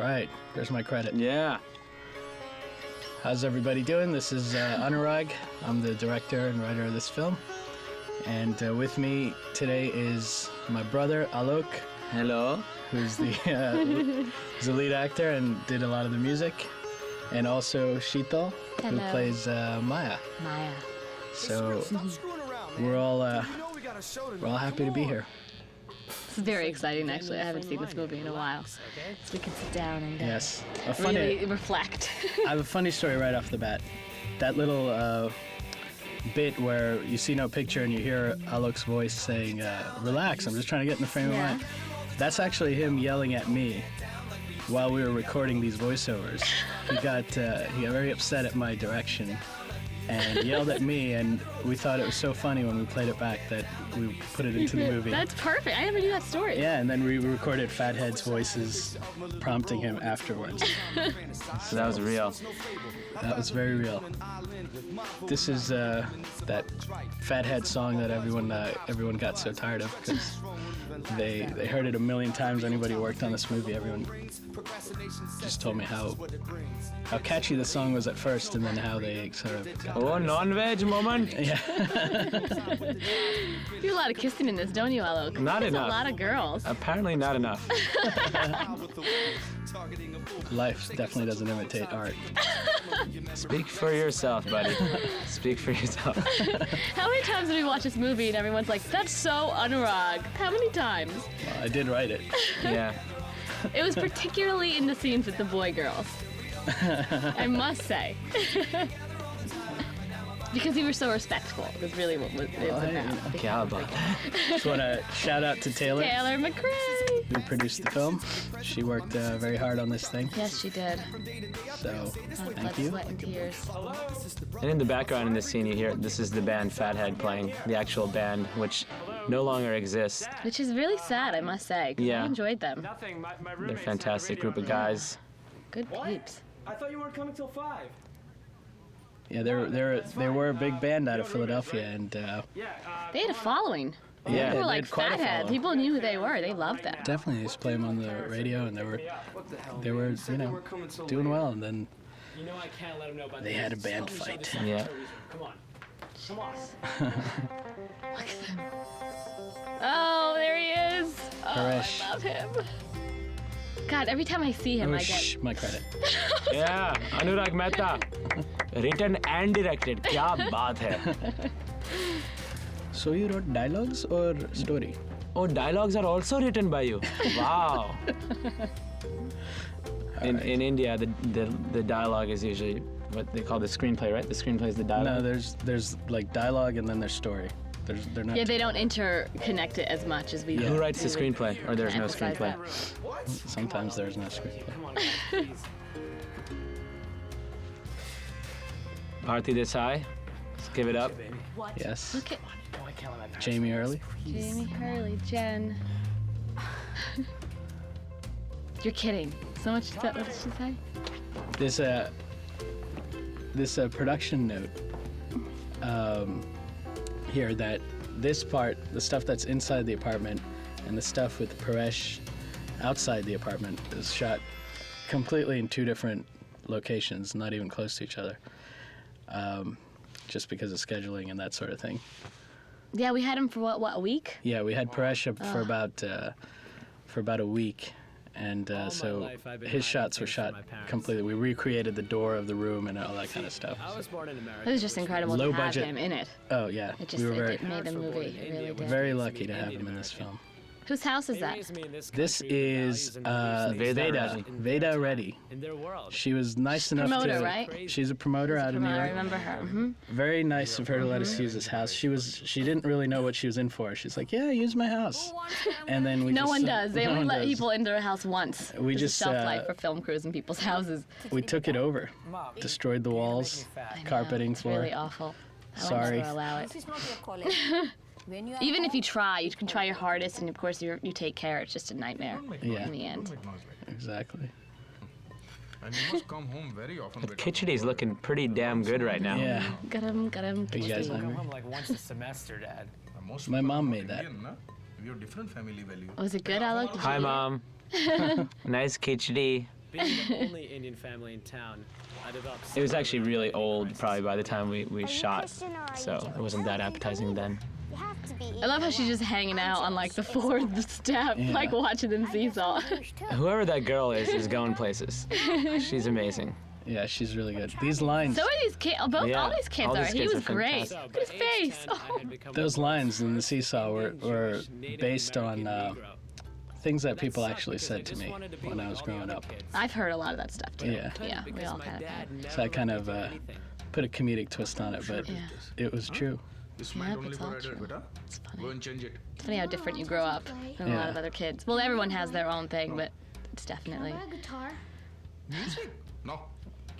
right, there's my credit. Yeah. How's everybody doing? This is Anurag. I'm the director and writer of this film. And with me today is my brother, Alok. Hello. Who's the lead actor and did a lot of the music. And also Sheetal, who plays Maya. So we're all happy to be here. It's very exciting, actually. I haven't seen this movie in a while, so we can sit down and really reflect. I have a funny story right off the bat. That little bit where you see no picture and you hear Alok's voice saying, "Relax, I'm just trying to get in the frame of mind." That's actually him yelling at me while we were recording these voiceovers. He got very upset at my direction and yelled at me, and we thought it was so funny when we played it back that we put it into the movie. That's perfect. I never knew that story. Yeah, and then we recorded Fathead's voices prompting him afterwards. So that was real. That was very real. This is that Fathead song that everyone got so tired of because they heard it a million times. Anybody who worked on this movie, everyone just told me how catchy the song was at first, and then how they sort of got non-veg moment. Yeah. You do a lot of kissing in this, don't you, Alok? Not There's enough. A lot of girls. Apparently not enough. Life definitely doesn't imitate art. Speak for yourself, buddy. Speak for yourself. How many times have we watched this movie and everyone's like, "That's so Anurag"? How many times? Well, I did write it. Yeah. It was particularly in the scenes with the boy girls. I must say. Because you were so respectful. That's really what it was about. Kya baat hai. Just want to shout out to Taylor McRae, who produced the film. She worked very hard on this thing. Yes, she did. So, thank Blood, you. sweat, and tears. And in the background in this scene, you hear this is the band Fathead playing, the actual band, which no longer exists. Which is really sad, I must say. 'Cause Yeah. I enjoyed them. They're a fantastic group of guys. Good peeps. I thought you weren't coming till 5. Yeah, they were a big band out of Philadelphia, and They had a following. Yeah. People were they like had quite a Fathead. following. People knew who they were. They loved them. definitely used to play them on the radio, and they were doing well, and then You know I can't let him know about they had a band fight. Yeah. Come on. Come on. Oh, there he is. Oh, Paresh. I love him. God, every time I see him, I get... Shh, my credit. Yeah. Anurag Mehta. Written and directed. Kya baat hai. So you wrote dialogues or story? Oh, dialogues are also written by you. Wow. In India, the dialogue is usually what they call the screenplay, right? The screenplay is the dialogue. No, there's like dialogue and then there's story. They're not. Yeah, they don't interconnect it as much as we do. Who writes the screenplay? Or there's no Emphasize screenplay? that. Sometimes there's no screenplay. Bharti Desai. Let's give it up. Yes. Look at Jamie Early. Jamie Hurley, Jen. You're kidding. So much. What did she say? This production note here that this part, the stuff that's inside the apartment, and the stuff with Paresh outside the apartment is shot completely in two different locations, not even close to each other, just because of scheduling and that sort of thing. Yeah, we had him for what, a week? Yeah, we had Paresh up for about a week, and so his shots were shot completely. We recreated the door of the room and all that kind of stuff. I was born in America. It was just incredible Low to have budget. him in it. Oh yeah, It just we were it made the movie. It really did. very lucky to have him in this film. Whose house is that? This is Veda Reddy. In their world. She was nice enough Promoter, to. right? She's a promoter out of New I York. remember her. Mm-hmm. Very nice of her to let us use this house. She didn't really know what she was in for. She's like, yeah, use my house. And then we No just, one does. They no only one let does. people into their house once. We There's just, a shelf life for film crews in people's houses. We took it over, destroyed the walls, I know, carpeting it's floor. really awful. I would Sorry. never allow it. This is not your college. When you are Even if home, you try, you can try your hardest, and of course you take care. It's just a nightmare Yeah. in the end. Exactly. And you must come home very often. The khichdi's looking pretty damn good right now. Yeah. Got him. Are you guys Come hungry? home like once a semester, Dad. Most My people mom are made that. Indian, na? We have different family values. Was it good, Alok? Did Hi, you- Mom. Nice khichdi. being the only Indian family in town, I developed. It was actually really old, probably by the time we shot, so it wasn't that appetizing then. I love how she's just hanging out on like the fourth step, like watching them seesaw. Whoever that girl is going places. She's amazing. Yeah, she's really good. These lines, So are these kids. All these kids all are. these He kids was are great. fantastic. Look at his face. Oh. those lines in the seesaw were based on things that people actually said to me when I was growing up. I've heard a lot of that stuff too. Yeah. Yeah, we all have. So I kind of put a comedic twist on it, but Yeah. it was true. This Yeah, might only it's all for Reddit, true. beta. It's Go funny. and change it. It's funny how different you grow up from a lot of Yeah. other kids. Well, everyone has their own thing, but it's definitely. Can I buy a guitar? Music? No.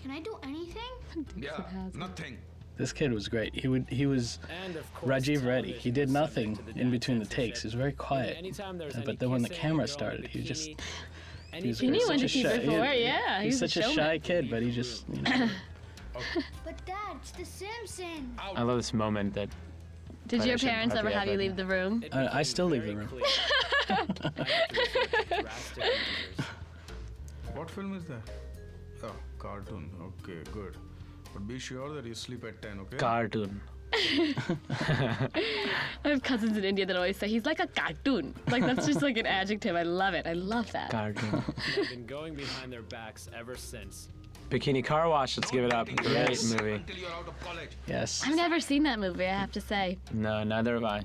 Can I do anything? Yeah, nothing. This kid was great. He was And of course, Rajiv Reddy. He did television nothing was in between the censorship. takes. He was very quiet. Anytime there was But any then when the kissing, camera girl in a started, he just bikini, he was He knew such when a to keep shy- it for, yeah. He's was such a showman. shy kid, but he just But Dad, it's The Simpsons. I love this moment that Did But I your shouldn't parents ever hardly have you ever. leave the room? It I became still leave very the room. clear. I had to resort to drastic measures. What film is that? Oh, cartoon. Okay, good. But be sure that you sleep at 10, okay? cartoon. I have cousins in India that always say he's like a cartoon. Like that's just like an adjective. I love it. I love that. Cartoon. I've been going behind their backs ever since. Bikini Car Wash, let's give it up. Great Yes. movie. Until you're out of college. yes. I've never seen that movie. I have to say. No, neither have I.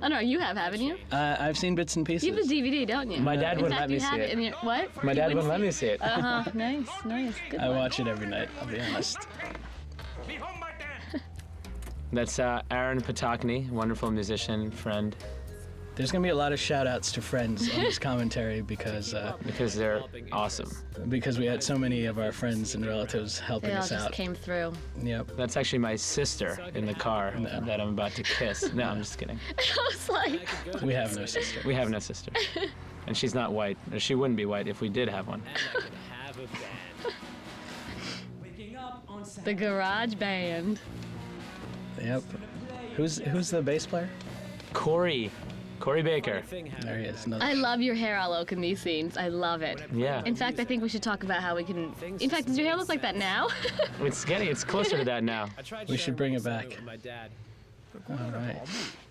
Oh no, you have, haven't you? I've seen bits and pieces. You have the DVD, don't you? My dad In wouldn't fact, let me you see have it. in your what? My dad wouldn't let me see it. Uh huh. Nice, nice. Good I one. watch it every night. I'll be honest. Be home by 10. That's Aaron Patokny, wonderful musician, friend, There's gonna be a lot of shout outs to friends on this commentary because they're awesome. we had so many of our friends and relatives helping They all us just out. came through. Yep. That's actually my sister in the car that I'm about to kiss. No, I'm just kidding. I was like, We have no sister. We have no sister. And she's not white. Or she wouldn't be white if we did have one. And I could have a band. Waking up on the garage band. Yep. Who's the bass player? Corey Baker. There he is. Another I love your hair, Alok, in these scenes. I love it. Yeah. In fact, I think we should talk about how we can. In fact, does your hair look like that now? It's closer to that now. I tried We should sharing bring my it back. with my dad. All right.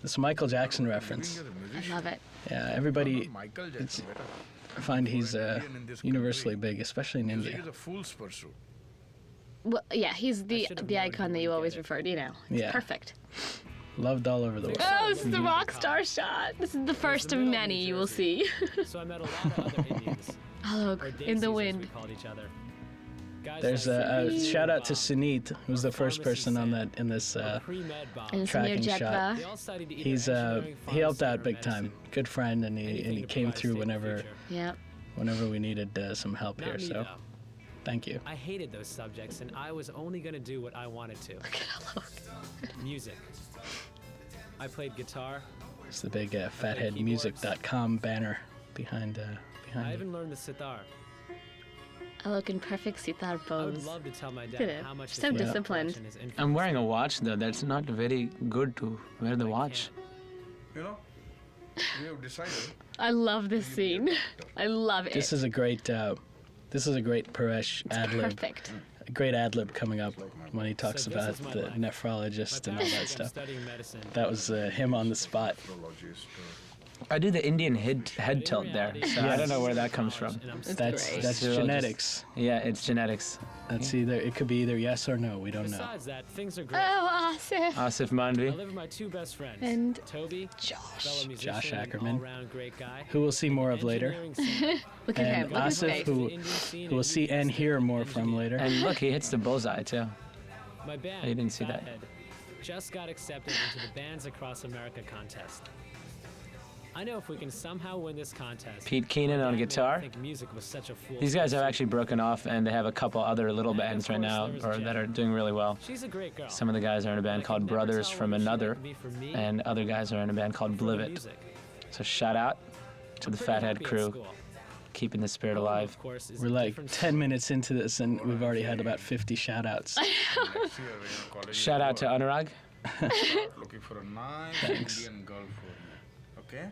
This Michael Jackson reference. I love it. Yeah, everybody Michael it's- Jackson, beta. find he's Indian in this universally country. big, especially in Music India. is a fool's pursuit. Well, yeah, he's the should've known icon he that you would always get it. refer to. You know, it's Yeah. perfect. Loved all over the world. Oh, this is the rock star shot. This is the first of middle of many New you will see. Jersey. So I met a lot of other Indians. Or Alok, in Daisies, the as we wind. called each other. Guys There's like a Steve shout out to Bob, Suneet, who's the first person on that in this. pre-med Bob. And Samir tracking shot. Jetva. They all studied either He's engineering, he helped pharmacy, out or big time. medicine. Good friend, and Anything he to came provide a through stable whenever Yep. we needed some help Not here. me, So though. thank you. I hated those subjects, and I was only going to do what I wanted to. Music. I played guitar. It's the big fatheadmusic.com banner behind I me. even learned the sitar. Alok in perfect sitar I would pose. love to tell my at dad it. how much So this disciplined. collection is I'm influenced. wearing a watch though. That's not very good to wear the watch. You know, we have decided. I love this scene. I love it. This is a great Paresh ad lib. perfect. A great ad lib coming up when he talks So this about is my the life. nephrologist My and all passion that is stuff. studying medicine. That was him on the spot. Nephrologist, I do the Indian head tilt there, so I don't know where that comes from. And I'm That's great. that's So I'll just- genetics. Yeah, it's genetics. That's it could be either yes or no. We don't know. Besides that, things are great. Oh, Asif. Asif I Mandvi. live with my two best friends. And Toby, fellow musician, Josh and Ackerman, all-round great guy. who we'll see more of later, Engineering singer. Look at him. and Look at his Asif, face. who we'll see and hear more from later. And look, he hits the bullseye too. My band, You didn't see that. Fathead, just got accepted into the Bands Across America contest. I know if we can somehow win this contest. Pete Keenan my on band may guitar. think music was such a fool's These guys have pursuit. actually broken off, and they have a couple other little And of bands right course, now, there was or Jen. that are doing really well. She's a great girl. Some of the guys are in a but I band could called never Brothers tell from whether she'd like Another, to be for me and other guys are in a band called or for Blivet. music. So shout out to the Pretty Fathead happy at crew, school. keeping the spirit Home, alive. of course, is We're a like different 10 minutes into this, and we've already had about 50 shout outs. next year when your college Shout is out to over, Anurag. start looking for a nice Indian girl for you. Okay?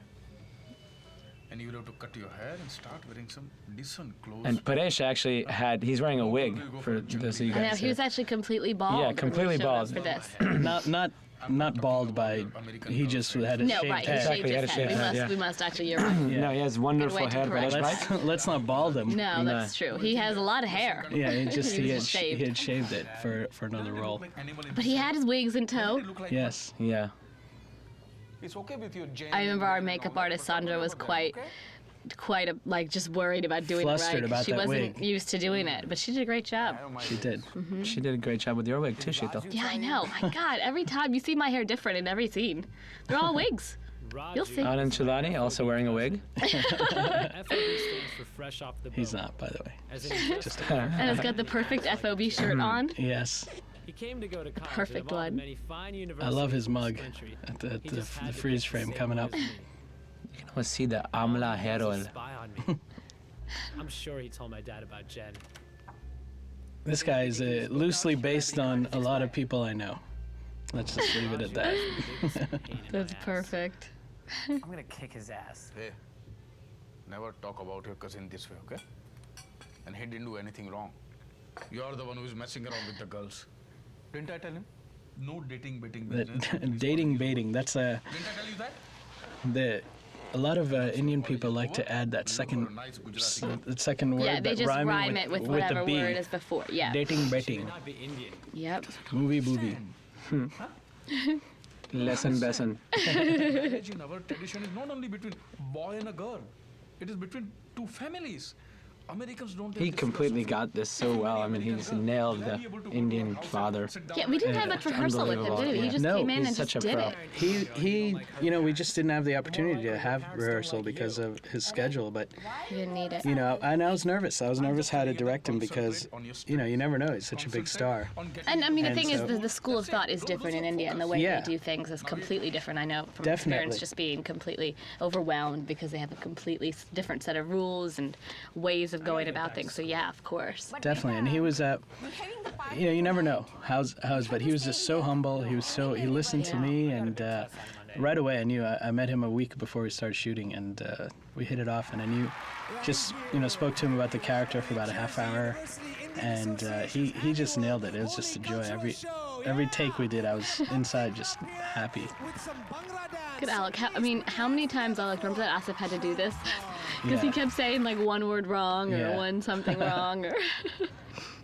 and you'll have to cut your hair and start wearing some decent clothes. And Paresh actually he's wearing a wig for those of you I know guys. he was actually completely bald. Yeah, when he completely showed up bald. for this. Not bald by. He just had a No, shaved right. head. He Exactly, shaved had a his shaved head. head, yeah. We must actually. You're right. No, he has wonderful Good way to hair, correct. Paresh, right? Let's not bald him. No, that's true. He has a lot of hair. Yeah, he He was he had shaved it for another role. But he had his wigs in tow. Yes. Yeah. It's okay with your I remember our makeup artist Sandra was quite just worried about doing Flustered it right. about She that wasn't wig. used to doing it, but she did a great job. She did. She did a great job with your wig too, Sheetal. Yeah, I know. My God, every time you see my hair different in every scene. They're all wigs. You'll see. Anand Chilani also wearing a wig. FOB stands for fresh off the boat. He's not, by the way. As in Just And it's got the perfect FOB shirt on. yes. he came to go to college. Perfect and of all the one. many fine I love his universities in mug this country, at the, he just had the to freeze pick the frame same coming one up. as me. You can almost see the Amla hair oil. Spy on me. I'm sure he told my dad about Jen. This guy is loosely based on a lot of people I know. Let's just leave it at that. That's perfect. I'm gonna kick his ass. Hey, never talk about your cousin this way, okay? And he didn't do anything wrong. You're the one who's messing around with the girls. Didn't I tell him? No dating baiting business. Dating baiting. That's a. Didn't I tell you that? A lot of Indian people like to add that second word. Yeah, they that just rhyme with, it with the whatever B. word is before. Yeah. Dating baiting. Not be Indian. Yep. Movie booby. Lesson besson. Marriage in our tradition is not only between boy and a girl. It is between two families. Americans don't take He this completely philosophy. got this so well. I mean, he just nailed the Indian father. Yeah, we didn't have much rehearsal with him, did we? He just No, came in he's and such just a did pro. it. He, we just didn't have the opportunity to have rehearsal because of his schedule. But, He didn't need it. and I was nervous. I was nervous how to direct him because, you never know. He's such a big star. And I mean, the And thing is, so- the school of thought is different in India, and the way Yeah. they do things is completely different. I know from Definitely. parents just being completely overwhelmed because they have a completely different set of rules and ways of going about things. So yeah, of course. Definitely, and he was you never know how's, but he was just so humble. He listened to me, and right away I knew. I met him a week before we started shooting, and we hit it off, and I knew, just spoke to him about the character for about a half hour, and he just nailed it. It was just a joy. Every take we did, I was inside just happy. Good, Alec. How many times, Alec, remember that Asif had to do this? Because he Yeah. kept saying like one word wrong or Yeah. one something wrong or.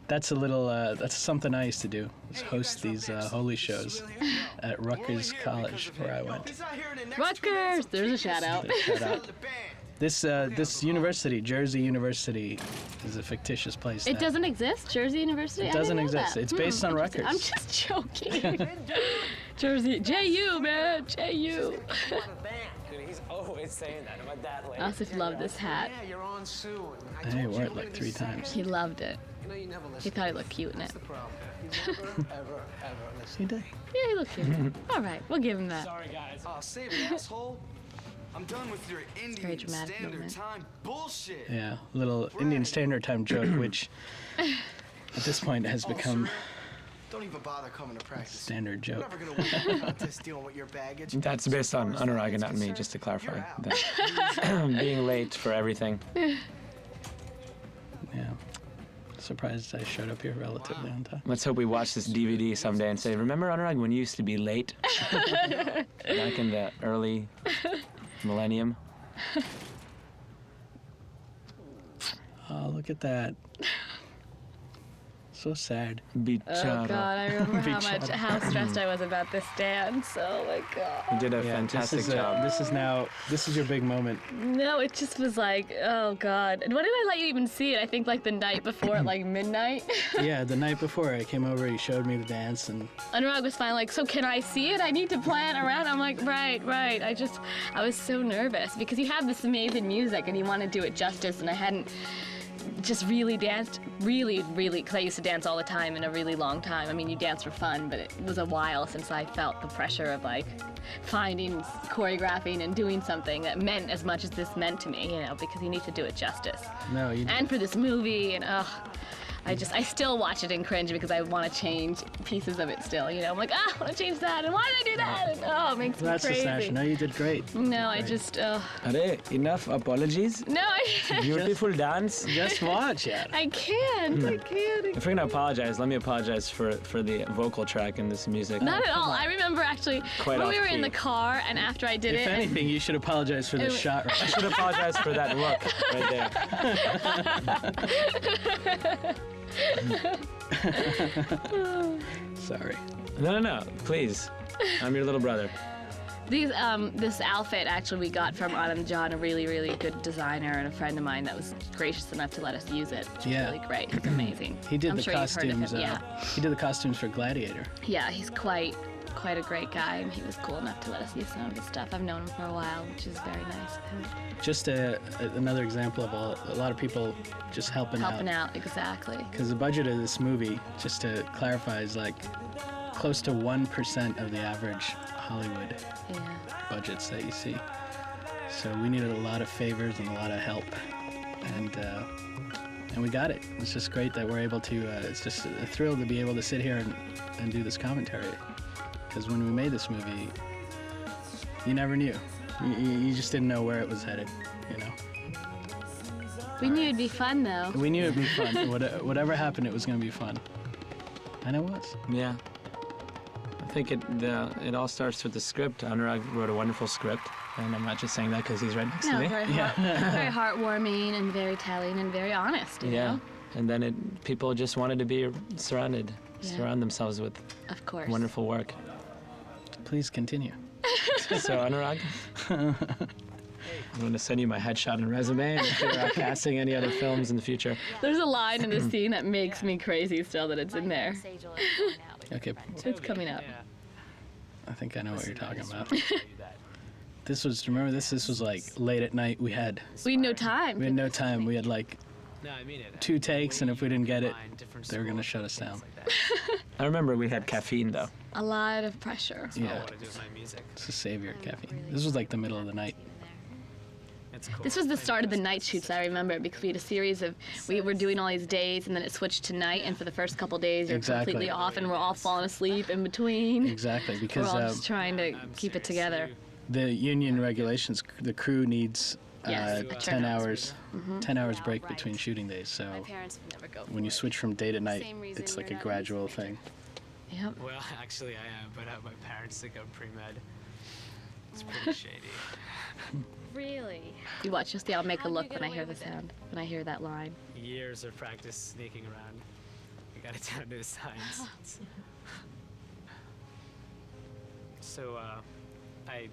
That's that's something I used to do, is host these holy shows at Rutgers College, where I went. Rutgers! There's a shout out. Shout out. This university, Jersey University, is a fictitious place. It that- doesn't exist, Jersey University? It I didn't doesn't know exist. that. It's based on Interesting. Rutgers. I'm just joking. Jersey, JU, man, JU. Dude, he's always saying that. My dad like. Asif loved this hat. Yeah, you're on soon. I wore it like 3 times. He loved it. You know you never listen. He thought he looked cute in it. That's the problem. You never, ever listen. He did. Yeah, he looked cute. All right, we'll give him that. Sorry, guys. Oh, save it, asshole. I'm done with your very Indian dramatic Standard moment. Time bullshit. Yeah, little Indian Standard Time joke, which at this point has become Don't even bother coming to practice. standard You're joke. never gonna win a contest dealing with your baggage. That's based on Anurag and not me, just to clarify. That. Being late for everything. Yeah. Surprised I showed up here relatively on time. Let's hope we watch this DVD someday and say, remember, Anurag, when you used to be late? Back in the early millennium? Oh, look at that. So sad. Oh God, I remember how stressed I was about this dance. Oh my You God. did a Yeah, fantastic job. This is your big moment. No, it just was like, oh God. And when did I let you even see it? I think like the night before at like midnight. Yeah, the night before I came over, he showed me the dance, and Anurag was finally like, so can I see it? I need to plan around. I'm like, right. I was so nervous because you have this amazing music and you want to do it justice, and I hadn't just really danced, really, because I used to dance all the time in a really long time. I mean, you dance for fun, but it was a while since I felt the pressure of like finding, choreographing, and doing something that meant as much as this meant to me, because you need to do it justice. no, you And for this movie, and I still watch it and cringe because I want to change pieces of it still. You know, I'm like, I want to change that, and why did I do that? And, oh, it makes me That's crazy. the smash. No, you did great. No, I just, Are enough apologies? no, Beautiful dance. Just watch it. I can't. I can't. If we're gonna apologize, let me apologize for the vocal track in this music. Not at all. I remember actually Quite when we were off-key. in the car and after I did If it. and- anything, you should apologize for this It- shot. I Right? should apologize for that look right there. Sorry. No. Please. I'm your little brother. This outfit actually we got from Anand John, a really, really good designer and a friend of mine that was gracious enough to let us use it. Which Yeah. was really great. It's amazing. He did I'm the sure you've heard of costumes. him. Yeah. He did the costumes for Gladiator. Yeah, he's quite a great guy, and he was cool enough to let us use some of his stuff. I've known him for a while, which is very nice of him. Just another example of a lot of people just helping Out, exactly. Because the budget of this movie, just to clarify, is like close to 1% of the average Hollywood Yeah. budgets that you see. So we needed a lot of favors and a lot of help, and we got it. It's just great that we're able to. It's just a thrill to be able to sit here and do this commentary. Because when we made this movie, you never knew. You just didn't know where it was headed, you know. We knew it'd be fun, though. We knew it'd be fun. Whatever happened, it was going to be fun. And it was. Yeah. I think it all starts with the script. Anurag wrote a wonderful script, and I'm not just saying that because he's right next to No, me. very, very heartwarming and very telling and very honest. You Yeah. know? And then people just wanted to be surround themselves with Of course. wonderful work. Please continue. So Anurag, I'm going to send you my headshot and resume and if you're casting any other films in the future. There's a line in the scene that makes me crazy still that it's in there. Okay, It's coming up. I think I know what you're talking about. Remember this was like late at night. We had no time. We had no time. We had like No, I mean it. 2 takes, and if we didn't get it, they were going to shut us down. I remember we had caffeine though. A lot of pressure. Yeah, What I do with my music. it's a savior, caffeine. This was like the middle of the night. It's cool. This was the start of the night shoots, I remember, because we had a series of, we were doing all these days, and then it switched to night, and for the first couple days, you're Exactly. completely off, and we're all falling asleep in between. Exactly, We're because all just trying to keep it together. the union regulations, the crew needs Yes, 10 turnouts. hours, 10 hours break between shooting days. So Parents would never go. when you switch from day to night, it's like a gradual thing. Yep. Well, actually, I am, but my parents think I'm pre-med. It's pretty shady. Really? You watch, you'll see, I'll make a look when I hear the sound, when I hear that line. Years of practice sneaking around. I got it down to a science. So, I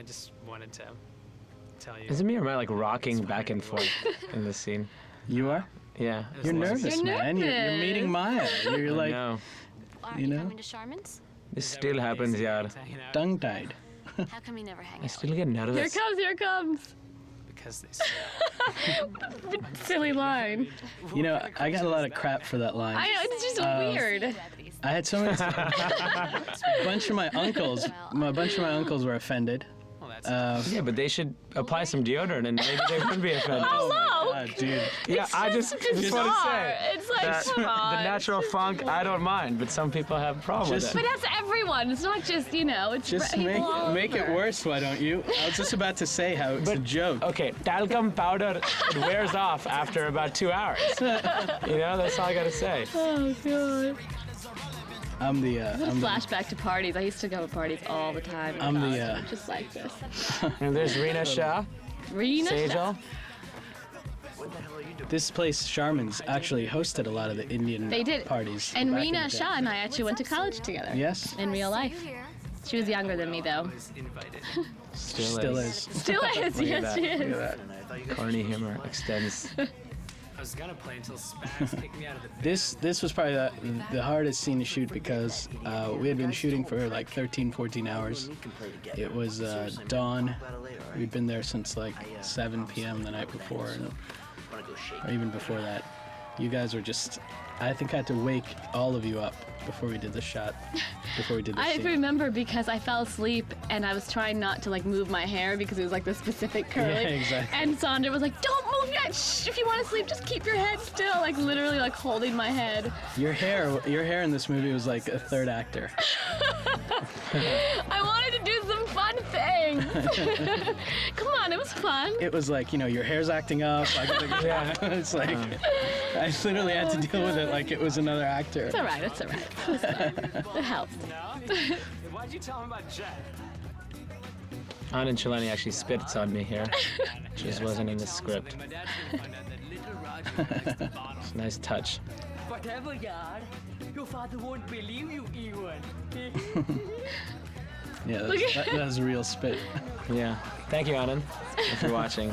just wanted to tell you. Is it me or am I like rocking back and forth in this scene? You are? Yeah. You're nervous, You're man. You're meeting Maya. You're I like know. Are You you know? coming to Charmin's? This still happens, yaar. Hanging out tongue-tied. How come we never hang I out? still get Here nervous. it comes. because they say. Silly line. You know, I got a lot of crap for that line. I know, it's just weird. I had so many. a bunch of my uncles were offended. Well, that's Yeah, but they should apply some deodorant and maybe they wouldn't be offended. Hello. God, dude. Yeah, I just want to bizarre. say It's like, that come on. the natural funk, I don't mind, but some people have a problem Just- with But it. that's everyone. It's not just, you know, it's Just people all make it over. worse, why don't you? I was just about to say how it's a joke. Okay, talcum powder, it wears off after about 2 hours. You know, that's all I gotta say. Oh, God. I'm the Flashback to parties. I used to go to parties all the time. I'm the, Just like this. And there's Rena Shah, Rena. Sejal. this place, Charmin's, actually hosted a lot of the Indian They did. parties. And back in Rena the day. Shah and I actually went to college together. Yes, In real life. She was younger than me, though. invited. still is. Still is. Look at Yes, that, she look is. at that. Corny humor extends. I was gonna play until Spaz kicked me out of the This was probably the hardest scene to shoot because we had been shooting for like 13, 14 hours. It was dawn. We'd been there since like 7 p.m. the night before, or even before that. You guys were just, I think I had to wake all of you up before we did the shot, before we did the I scene. remember because I fell asleep and I was trying not to like move my hair because it was like the specific curly. Yeah, exactly. And Sandra was like, "Don't move your can't. Shh, if you want to sleep, just keep your head still. Like literally, like holding my head. Your hair in this movie was like a third actor. I wanted to do some fun things. Come on, it was fun. It was like, your hair's acting up. Yeah. It's like, I literally had to deal with it like it was another actor. It's all right. It's all right. It was fun. It helped. Why'd you tell him about Jet? Anand Chalani actually spits on me here. Just wasn't in the script. It's a nice touch. Whatever, God. Your father won't believe you even. Yeah, that was a real spit. Yeah. Thank you, Anand, if you're watching.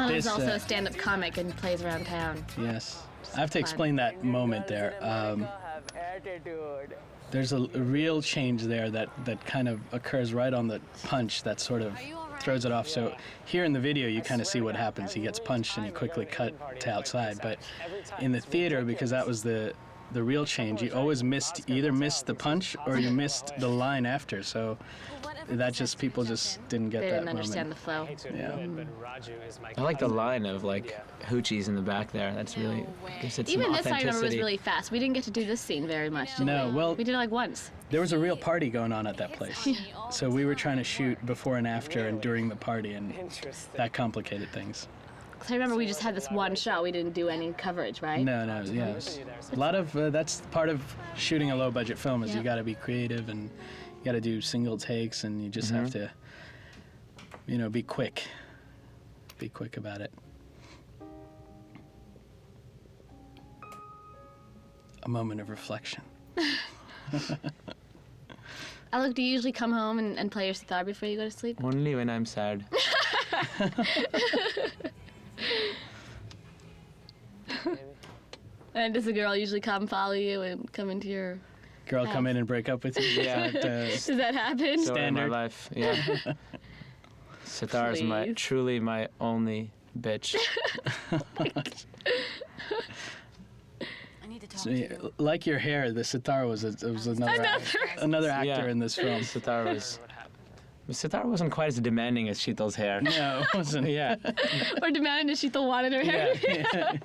He's also a stand-up comic and plays around town. Yes. I have to explain that moment there. Have attitude. There's a real change there that kind of occurs right on the punch that sort of throws it off. So here in the video, you kind of see what happens. He gets punched and he quickly cut to outside. But in the theater, because that was the real change, you always either missed the punch or you missed the line after. So that just, people just didn't get They that didn't understand the flow. Yeah. I like the line of like hoochies in the back there. That's really gives it some Even this I remember was authenticity. really fast. We didn't get to do this scene very much, did No, we? well, We did it like once. there was a real party going on at that place. So we were trying to shoot before and after and during the party, and that complicated things. 'Cause I remember we just had this one shot. We didn't do any coverage, right? No, yeah. A lot of, that's part of shooting a low-budget film is you got to be creative and you got to do single takes, and you just have to, be quick. Be quick about it. A moment of reflection. Alec, do you usually come home and play your sitar before you go to sleep? Only when I'm sad. And does a girl usually come follow you and come into your... Girl come in and break up with you? Yeah. Does that happen? So in my Standard. life, yeah. Sitar is Please. truly my only bitch. I need to talk So, to yeah, you. like your hair, the sitar was another actor Yeah. in this film. Sitar wasn't quite as demanding as Sheetal's hair. No, it wasn't. Yeah. Or demanding that Sheetal wanted her hair. Yeah.